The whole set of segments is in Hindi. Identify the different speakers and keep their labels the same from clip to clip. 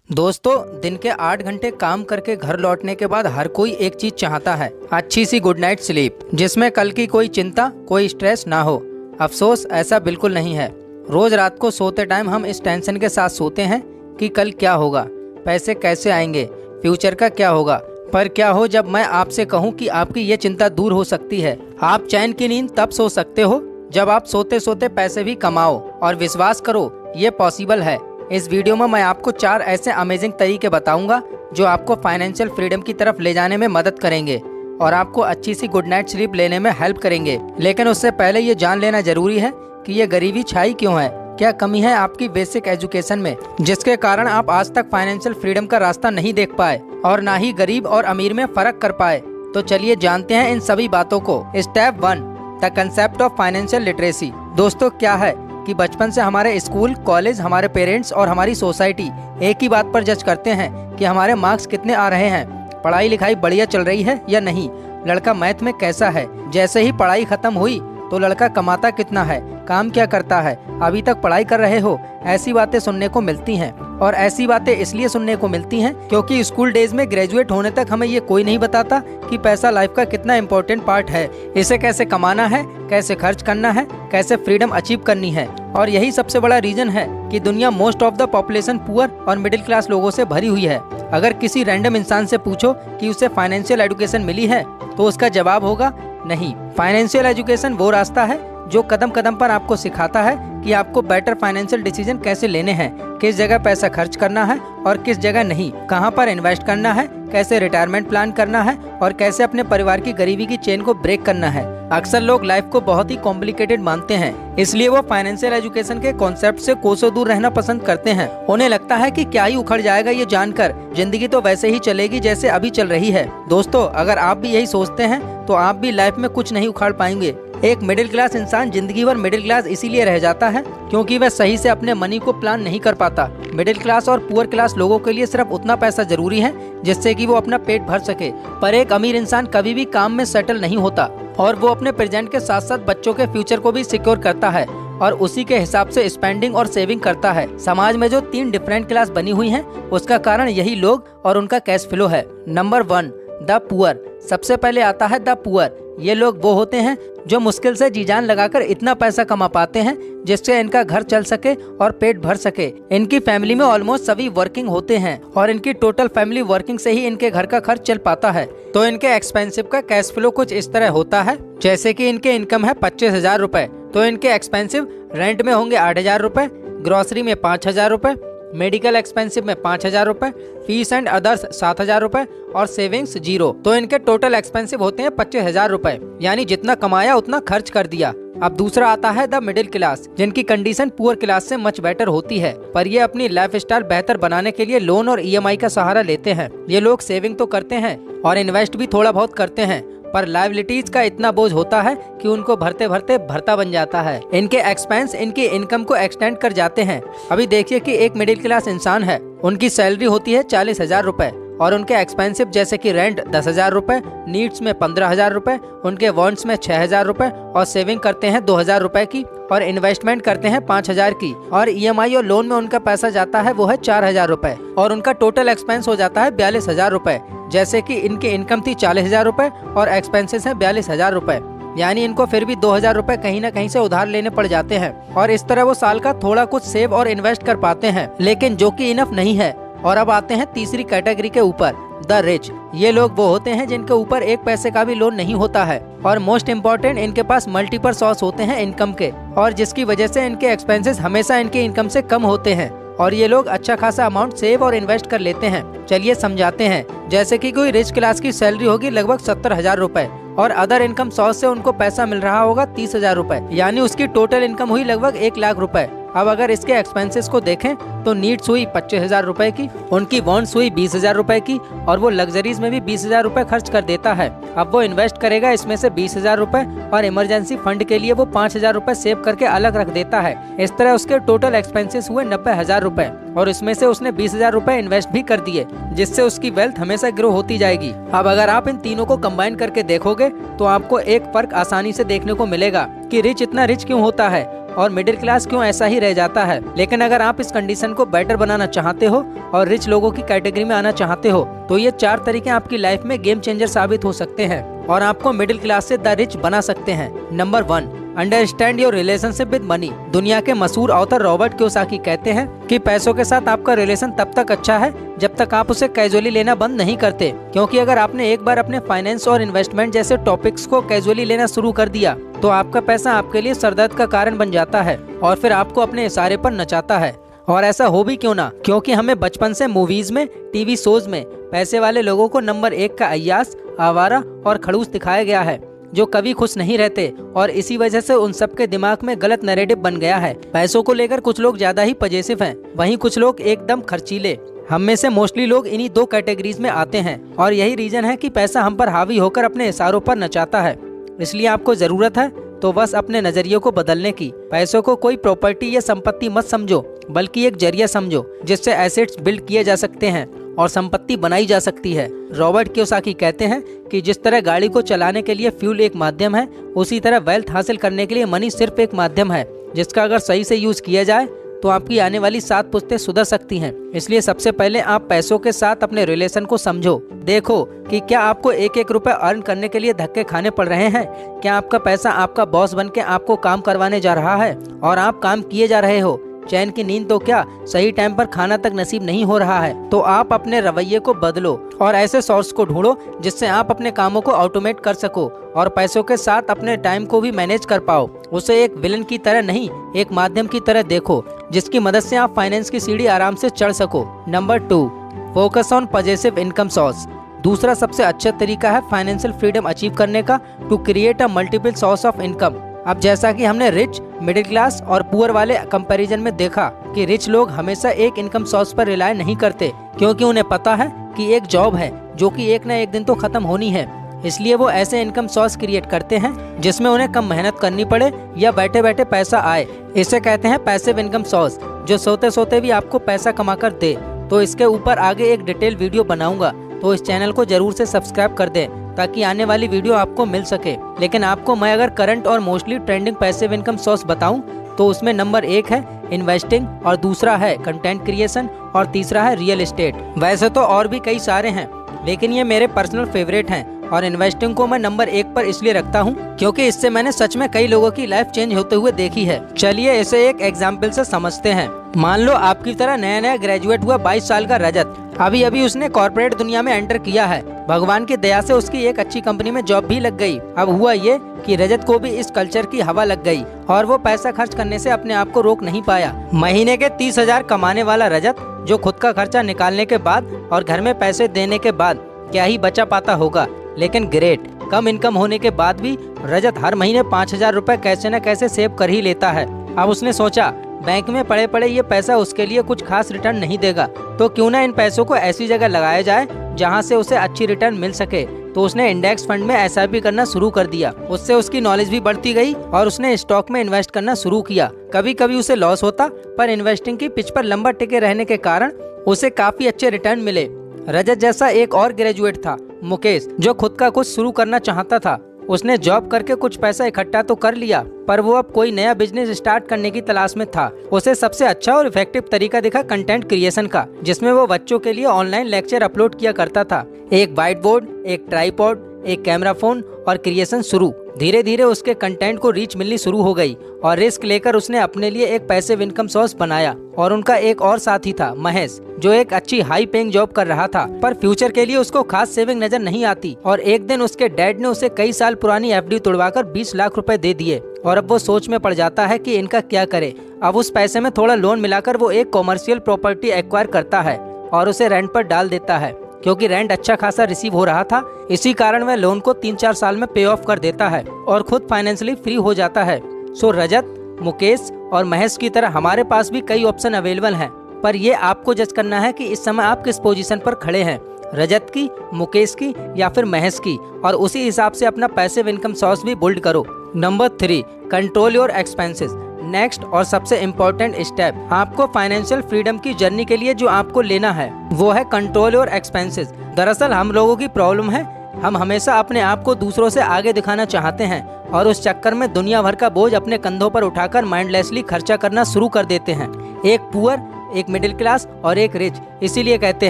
Speaker 1: दोस्तों, दिन के 8 घंटे काम करके घर लौटने के बाद हर कोई एक चीज चाहता है, अच्छी सी गुड नाइट स्लीप, जिसमें कल की कोई चिंता, कोई स्ट्रेस ना हो। अफसोस, ऐसा बिल्कुल नहीं है। रोज रात को सोते टाइम हम इस टेंशन के साथ सोते हैं कि कल क्या होगा, पैसे कैसे आएंगे, फ्यूचर का क्या होगा। पर क्या हो जब मैं आपसे कहूँ कि आपकी ये चिंता दूर हो सकती है। आप चैन की नींद तब सो सकते हो जब आप सोते सोते पैसे भी कमाओ, और विश्वास करो ये पॉसिबल है। इस वीडियो में मैं आपको 4 ऐसे अमेजिंग तरीके बताऊंगा जो आपको फाइनेंशियल फ्रीडम की तरफ ले जाने में मदद करेंगे और आपको अच्छी सी गुड नाइट स्लीप लेने में हेल्प करेंगे। लेकिन उससे पहले ये जान लेना जरूरी है कि ये गरीबी छाई क्यों है। क्या कमी है आपकी बेसिक एजुकेशन में, जिसके कारण आप आज तक फाइनेंशियल फ्रीडम का रास्ता नहीं देख पाए और ना ही गरीब और अमीर में फर्क कर पाए। तो चलिए जानते हैं इन सभी बातों को। Step 1, the concept of financial literacy. दोस्तों, क्या है कि बचपन से हमारे स्कूल, कॉलेज, हमारे पेरेंट्स और हमारी सोसाइटी एक ही बात पर जज करते हैं कि हमारे मार्क्स कितने आ रहे हैं, पढ़ाई लिखाई बढ़िया चल रही है या नहीं, लड़का मैथ में कैसा है। जैसे ही पढ़ाई खत्म हुई तो लड़का कमाता कितना है, काम क्या करता है, अभी तक पढ़ाई कर रहे हो, ऐसी बातें सुनने को मिलती हैं। और ऐसी बातें इसलिए सुनने को मिलती हैं क्योंकि स्कूल डेज में ग्रेजुएट होने तक हमें ये कोई नहीं बताता कि पैसा लाइफ का कितना इम्पोर्टेंट पार्ट है, इसे कैसे कमाना है, कैसे खर्च करना है, कैसे फ्रीडम अचीव करनी है। और यही सबसे बड़ा रीजन है कि दुनिया most of the population poor और मिडिल क्लास लोगों से भरी हुई है। अगर किसी रैंडम इंसान से पूछो कि उसे फाइनेंशियल एजुकेशन मिली है तो उसका जवाब होगा नहीं। फाइनेंशियल एजुकेशन वो रास्ता है जो कदम कदम पर आपको सिखाता है कि आपको बेटर फाइनेंशियल डिसीजन कैसे लेने हैं, किस जगह पैसा खर्च करना है और किस जगह नहीं, कहां पर इन्वेस्ट करना है, कैसे रिटायरमेंट प्लान करना है और कैसे अपने परिवार की गरीबी की चेन को ब्रेक करना है। अक्सर लोग लाइफ को बहुत ही कॉम्प्लिकेटेड मानते हैं, इसलिए वो फाइनेंशियल एजुकेशन के कॉन्सेप्ट से कोसों दूर रहना पसंद करते हैं। उन्हें लगता है कि क्या ही उखड़ जाएगा ये जानकर, जिंदगी तो वैसे ही चलेगी जैसे अभी चल रही है। दोस्तों, अगर आप भी यही सोचते हैं तो आप भी लाइफ में कुछ नहीं उखाड़ पाएंगे। एक मिडिल क्लास इंसान जिंदगी भर मिडिल क्लास इसीलिए रह जाता है क्योंकि वह सही से अपने मनी को प्लान नहीं कर पाता। मिडिल क्लास और पुअर क्लास लोगों के लिए सिर्फ उतना पैसा जरूरी है जिससे कि वो अपना पेट भर सके। पर एक अमीर इंसान कभी भी काम में सेटल नहीं होता और वो अपने प्रेजेंट के साथ साथ बच्चों के फ्यूचर को भी सिक्योर करता है और उसी के हिसाब से स्पेंडिंग और सेविंग करता है। समाज में जो 3 डिफरेंट क्लास बनी हुई हैं, उसका कारण यही लोग और उनका कैश फ्लो है। Number 1, the poor. सबसे पहले आता है द पुअर। ये लोग वो होते हैं जो मुश्किल से जी जान लगाकर इतना पैसा कमा पाते हैं जिससे इनका घर चल सके और पेट भर सके। इनकी फैमिली में ऑलमोस्ट सभी वर्किंग होते हैं और इनकी टोटल फैमिली वर्किंग से ही इनके घर का खर्च चल पाता है। तो इनके एक्सपेंसिव का कैश फ्लो कुछ इस तरह होता है, जैसे कि इनके इनकम है 25,000 रुपए, तो इनके एक्सपेंसिव रेंट में होंगे 8,000 रुपए, ग्रोसरी में 5,000 रुपए, मेडिकल एक्सपेंसिव में 5,000 रुपए, फीस एंड अदर्स 7,000 रुपए और सेविंग्स 0। तो इनके टोटल एक्सपेंसिव होते हैं 25,000 रुपए, यानी जितना कमाया उतना खर्च कर दिया। अब दूसरा आता है द मिडिल क्लास, जिनकी कंडीशन पुअर क्लास से मच बेटर होती है, पर ये अपनी लाइफ स्टाइल बेहतर बनाने के लिए लोन और EMI का सहारा लेते हैं। ये लोग सेविंग तो करते हैं और इन्वेस्ट भी थोड़ा बहुत करते हैं, पर लायबिलिटीज का इतना बोझ होता है कि उनको भरते भरते भरता बन जाता है। इनके एक्सपेंस इनकी इनकम को एक्सटेंड कर जाते हैं। अभी देखिए कि एक मिडिल क्लास इंसान है, उनकी सैलरी होती है 40,000 रुपए और उनके एक्सपेंसिव जैसे कि रेंट 10,000 रुपए, नीड्स में 15,000 रुपए, उनके वांट्स में 6,000 रुपए और सेविंग करते हैं 2,000 रुपए की और इन्वेस्टमेंट करते हैं 5,000 की और EMI और लोन में उनका पैसा जाता है वो है 4,000 रुपए और उनका टोटल एक्सपेंस हो जाता है 42,000 रुपए। जैसे कि इनकी इनकम थी 40,000 रुपए और एक्सपेंसेस हैं 42,000 रुपए, यानी इनको फिर भी 2,000 रुपए कहीं ना कहीं से उधार लेने पड़ जाते हैं और इस तरह वो साल का थोड़ा कुछ सेव और इन्वेस्ट कर पाते हैं, लेकिन जो कि इनफ नहीं है। और अब आते हैं तीसरी कैटेगरी के ऊपर, द रिच। ये लोग वो होते हैं जिनके ऊपर एक पैसे का भी लोन नहीं होता है और मोस्ट इम्पोर्टेंट, इनके पास मल्टीपल सोर्स होते हैं इनकम के और जिसकी वजह से इनके एक्सपेंसेस हमेशा इनके इनकम से कम होते हैं और ये लोग अच्छा खासा अमाउंट सेव और इन्वेस्ट कर लेते हैं। चलिए समझाते हैं। जैसे कि कोई रिच क्लास की सैलरी होगी लगभग 70,000 रुपए और अदर इनकम सोर्स से उनको पैसा मिल रहा होगा 30,000 रुपए, यानी उसकी टोटल इनकम हुई लगभग 1,00,000 रुपए। अब अगर इसके एक्सपेंसेस को देखें तो नीड्स हुई 25,000 रुपए की, उनकी वांट्स हुई 20,000 रुपए की और वो लग्जरीज में भी 20,000 रुपए खर्च कर देता है। अब वो इन्वेस्ट करेगा इसमें से 20,000 रुपए और इमरजेंसी फंड के लिए वो 5,000 रुपए सेव करके अलग रख देता है। इस तरह उसके टोटल एक्सपेंसेस हुए 90,000 रुपए और इसमें से उसने 20,000 रुपए इन्वेस्ट भी कर दिए, जिससे उसकी वेल्थ हमेशा ग्रो होती जाएगी। अब अगर आप इन तीनों को कंबाइन करके देखोगे तो आपको एक फर्क आसानी से देखने को मिलेगा कि रिच इतना रिच क्यों होता है और मिडिल क्लास क्यों ऐसा ही रह जाता है। लेकिन अगर आप इस कंडीशन को बेटर बनाना चाहते हो और रिच लोगों की कैटेगरी में आना चाहते हो तो ये 4 तरीके आपकी लाइफ में गेम चेंजर साबित हो सकते हैं और आपको मिडिल क्लास से द रिच बना सकते हैं। Number 1, understand your relationship with money. दुनिया के मशहूर ऑथर रॉबर्ट कियोसाकी कहते हैं कि पैसों के साथ आपका रिलेशन तब तक अच्छा है जब तक आप उसे कैजुअली लेना बंद नहीं करते, क्योंकि अगर आपने एक बार अपने फाइनेंस और इन्वेस्टमेंट जैसे टॉपिक्स को कैजुअली लेना शुरू कर दिया तो आपका पैसा आपके लिए सरदर्द का कारण बन जाता है और फिर आपको अपने इशारे पर नचाता है। और ऐसा हो भी क्यों ना, क्योंकि हमें बचपन से मूवीज में, टीवी शोज में पैसे वाले लोगों को नंबर 1 का अय्यास, आवारा और खड़ूस दिखाया गया है जो कभी खुश नहीं रहते और इसी वजह से उन सब के दिमाग में गलत नैरेटिव बन गया है। पैसों को लेकर कुछ लोग ज्यादा ही पजेसिव हैं, वहीं कुछ लोग एकदम खर्चीले। हम में से मोस्टली लोग इन्हीं 2 कैटेगरीज में आते हैं और यही रीजन है कि पैसा हम पर हावी होकर अपने इशारों पर नचाता है। इसलिए आपको जरूरत है तो बस अपने नजरिए को बदलने की। पैसों को कोई प्रॉपर्टी या संपत्ति मत समझो, बल्कि एक जरिया समझो जिससे एसेट्स बिल्ड किए जा सकते हैं और संपत्ति बनाई जा सकती है। रॉबर्ट कियोसाकी कहते हैं कि जिस तरह गाड़ी को चलाने के लिए फ्यूल एक माध्यम है, उसी तरह वेल्थ हासिल करने के लिए मनी सिर्फ एक माध्यम है जिसका अगर सही से यूज किया जाए तो आपकी आने वाली 7 पुश्तें सुधर सकती हैं। इसलिए सबसे पहले आप पैसों के साथ अपने रिलेशन को समझो। देखो कि क्या आपको एक रुपए अर्न करने के लिए धक्के खाने पड़ रहे हैं, क्या आपका पैसा आपका बॉस बन के आपको काम करवाने जा रहा है और आप काम किए जा रहे हो। चैन की नींद तो क्या, सही टाइम पर खाना तक नसीब नहीं हो रहा है। तो आप अपने रवैये को बदलो और ऐसे सोर्स को ढूंढो जिससे आप अपने कामों को ऑटोमेट कर सको और पैसों के साथ अपने टाइम को भी मैनेज कर पाओ। उसे एक विलन की तरह नहीं, एक माध्यम की तरह देखो जिसकी मदद से आप फाइनेंस की सीढ़ी आराम से चढ़ सको। Number 2, focus on positive income source. दूसरा सबसे अच्छा तरीका है फाइनेंशियल फ्रीडम अचीव करने का, to create a multiple source of income. अब जैसा कि हमने रिच, मिडिल क्लास और पुअर वाले कंपैरिजन में देखा कि रिच लोग हमेशा एक इनकम सोर्स पर रिलाय नहीं करते, क्योंकि उन्हें पता है कि एक जॉब है जो कि एक न एक दिन तो खत्म होनी है। इसलिए वो ऐसे इनकम सोर्स क्रिएट करते हैं जिसमें उन्हें कम मेहनत करनी पड़े या बैठे बैठे पैसा आए। इसे कहते हैं पैसिव इनकम सोर्स, जो सोते सोते भी आपको पैसा कमा कर दे। तो इसके ऊपर आगे एक डिटेल वीडियो बनाऊंगा, तो इस चैनल को जरूर से सब्सक्राइब कर दें ताकि आने वाली वीडियो आपको मिल सके। लेकिन आपको मैं अगर करंट और mostly trending passive income source बताऊं तो उसमें नंबर 1 है इन्वेस्टिंग और दूसरा है कंटेंट क्रिएशन और तीसरा है रियल एस्टेट। वैसे तो और भी कई सारे हैं, लेकिन ये मेरे पर्सनल फेवरेट हैं और इन्वेस्टिंग को मैं नंबर 1 पर इसलिए रखता हूँ क्योंकि इससे मैंने सच में कई लोगों की लाइफ चेंज होते हुए देखी है। चलिए इसे एक एग्जाम्पल से समझते हैं। मान लो आपकी तरह नया नया ग्रेजुएट हुआ 22 साल का रजत, अभी उसने कॉर्पोरेट दुनिया में एंटर किया है। भगवान की दया से उसकी एक अच्छी कंपनी में जॉब भी लग गई। अब हुआ ये कि रजत को भी इस कल्चर की हवा लग गई और वो पैसा खर्च करने से अपने आप को रोक नहीं पाया। महीने के 30,000 कमाने वाला रजत, जो खुद का खर्चा निकालने के बाद और घर में पैसे देने के बाद क्या ही बचा पाता होगा। लेकिन ग्रेट, कम इनकम होने के बाद भी रजत हर महीने 5,000 रुपए कैसे न कैसे सेव कर ही लेता है। अब उसने सोचा बैंक में पड़े पड़े ये पैसा उसके लिए कुछ खास रिटर्न नहीं देगा, तो क्यों ना इन पैसों को ऐसी जगह लगाया जाए जहां से उसे अच्छी रिटर्न मिल सके। तो उसने इंडेक्स फंड में एसआईपी करना शुरू कर दिया। उससे उसकी नॉलेज भी बढ़ती गई और उसने स्टॉक में इन्वेस्ट करना शुरू किया। कभी कभी उसे लॉस होता, पर इन्वेस्टिंग की पिच पर लंबा टिके रहने के कारण उसे काफी अच्छे रिटर्न मिले। रजत जैसा एक और ग्रेजुएट था, मुकेश, जो खुद का कुछ शुरू करना चाहता था। उसने जॉब करके कुछ पैसा इकट्ठा तो कर लिया, पर वो अब कोई नया बिजनेस स्टार्ट करने की तलाश में था। उसे सबसे अच्छा और इफेक्टिव तरीका दिखा कंटेंट क्रिएशन का, जिसमें वो बच्चों के लिए ऑनलाइन लेक्चर अपलोड किया करता था। एक व्हाइट बोर्ड, एक ट्राइपॉड, एक कैमरा फोन और क्रिएशन शुरू। धीरे धीरे उसके कंटेंट को रीच मिलनी शुरू हो गई और रिस्क लेकर उसने अपने लिए एक पैसिव इनकम सोर्स बनाया। और उनका एक और साथी था, महेश, जो एक अच्छी हाई पेइंग जॉब कर रहा था, पर फ्यूचर के लिए उसको खास सेविंग नजर नहीं आती। और एक दिन उसके डैड ने उसे कई साल पुरानी एफडी तुड़वाकर 20 लाख रुपए दे दिए और अब वो सोच में पड़ जाता है कि इनका क्या करे। अब उस पैसे में थोड़ा लोन मिलाकर वो एक कॉमर्शियल प्रॉपर्टी एक्वायर करता है और उसे रेंट पर डाल देता है। क्योंकि रेंट अच्छा खासा रिसीव हो रहा था, इसी कारण वह लोन को 3-4 साल में पे ऑफ कर देता है और खुद फाइनेंशियली फ्री हो जाता है। सो रजत, मुकेश और महेश की तरह हमारे पास भी कई ऑप्शन अवेलेबल हैं, पर ये आपको जज करना है कि इस समय आप किस पोजीशन पर खड़े हैं, रजत की, मुकेश की या फिर महेश की, और उसी हिसाब से अपना पैसिव इनकम सोर्स भी बिल्ड करो। Number 3, control your expenses. Next और सबसे इम्पोर्टेंट स्टेप आपको फाइनेंशियल फ्रीडम की जर्नी के लिए जो आपको लेना है वो है कंट्रोल योर एक्सपेंसेस। दरअसल हम लोगों की प्रॉब्लम है हम हमेशा अपने आप को दूसरों से आगे दिखाना चाहते हैं और उस चक्कर में दुनिया भर का बोझ अपने कंधों पर उठाकर माइंडलेसली खर्चा करना शुरू कर देते हैं। एक पुअर, एक मिडिल क्लास और एक रिच इसीलिए कहते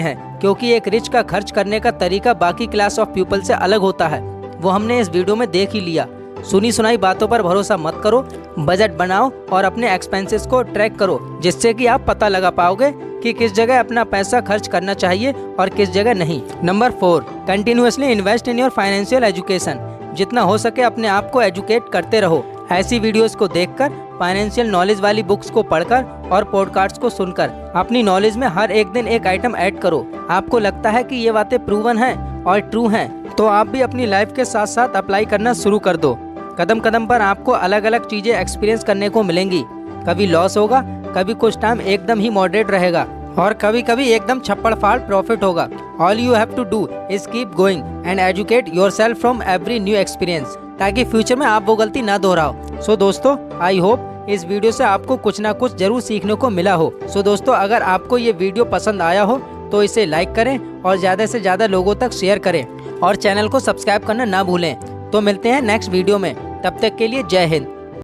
Speaker 1: हैं क्योंकि एक रिच का खर्च करने का तरीका बाकी क्लास ऑफ पीपल से अलग होता है। वो हमने इस वीडियो में देख ही लिया। सुनी सुनाई बातों पर भरोसा मत करो, बजट बनाओ और अपने एक्सपेंसेस को ट्रैक करो, जिससे कि आप पता लगा पाओगे कि किस जगह अपना पैसा खर्च करना चाहिए और किस जगह नहीं। Number 4, continuously invest in your financial education. जितना हो सके अपने आप को एजुकेट करते रहो। ऐसी वीडियोस को देखकर, फाइनेंशियल नॉलेज वाली बुक्स को पढ़कर और पॉडकास्ट को सुनकर अपनी नॉलेज में हर एक दिन एक आइटम ऐड करो। आपको लगता है कि ये बातें प्रूवन हैं और ट्रू हैं, तो आप भी अपनी लाइफ के साथ साथ अप्लाई करना शुरू कर दो। कदम कदम पर आपको अलग अलग चीजें एक्सपीरियंस करने को मिलेंगी। कभी लॉस होगा, कभी कुछ टाइम एकदम ही मॉडरेट रहेगा और कभी कभी एकदम छप्पड़ फाड़ प्रॉफिट होगा। All you have to do is keep going and educate yourself from every new experience, ताकि फ्यूचर में आप वो गलती ना दोहराओ। सो दोस्तों, आई होप इस वीडियो से आपको कुछ ना कुछ जरूर सीखने को मिला हो। सो दोस्तों, अगर आपको ये वीडियो पसंद आया हो तो इसे लाइक करें और ज़्यादा से ज़्यादा लोगों तक शेयर करें और चैनल को सब्सक्राइब करना ना भूलें। तो मिलते हैं नेक्स्ट वीडियो में, तब तक के लिए जय हिंद।